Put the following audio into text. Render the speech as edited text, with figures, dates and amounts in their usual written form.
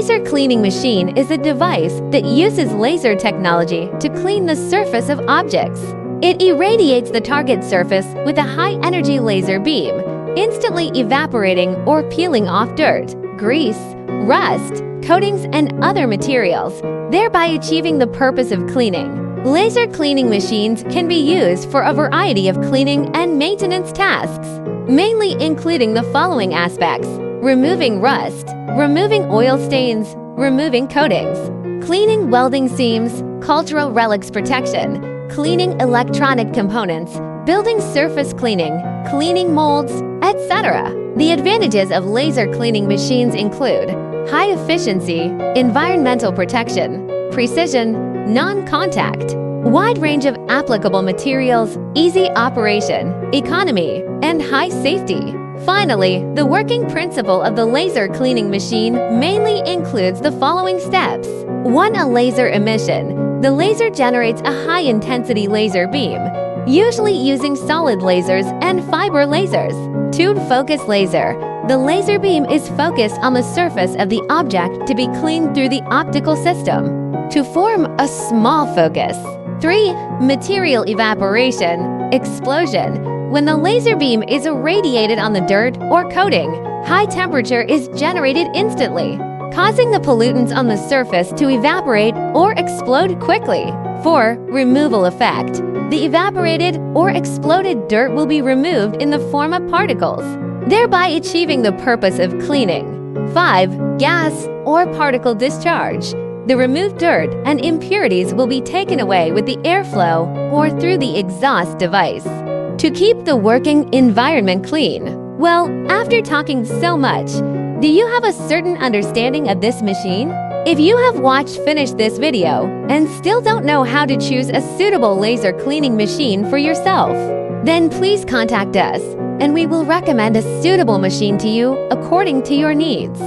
laser cleaning machine is a device that uses laser technology to clean the surface of objects. It irradiates the target surface with a high-energy laser beam, instantly evaporating or peeling off dirt, grease, rust, coatings, and other materials, thereby achieving the purpose of cleaning. Laser cleaning machines can be used for a variety of cleaning and maintenance tasks, mainly including the following aspects: removing rust, removing oil stains, removing coatings, cleaning welding seams, cultural relics protection, cleaning electronic components, building surface cleaning, cleaning molds, etc. The advantages of laser cleaning machines include high efficiency, environmental protection, precision, non-contact, wide range of applicable materials, easy operation, economy, and high safety. Finally, the working principle of the laser cleaning machine mainly includes the following steps. 1. A laser emission. The laser generates a high-intensity laser beam, usually using solid lasers and fiber lasers. 2. Focus laser. The laser beam is focused on the surface of the object to be cleaned through the optical system to form a small focus. 3. Material evaporation, explosion. When the laser beam is irradiated on the dirt or coating, high temperature is generated instantly, causing the pollutants on the surface to evaporate or explode quickly. 4. Removal effect. The evaporated or exploded dirt will be removed in the form of particles, thereby achieving the purpose of cleaning. 5. Gas or particle discharge. The removed dirt and impurities will be taken away with the airflow or through the exhaust device to keep the working environment clean. Well, after talking so much, do you have a certain understanding of this machine? If you have finished this video and still don't know how to choose a suitable laser cleaning machine for yourself, then please contact us and we will recommend a suitable machine to you according to your needs.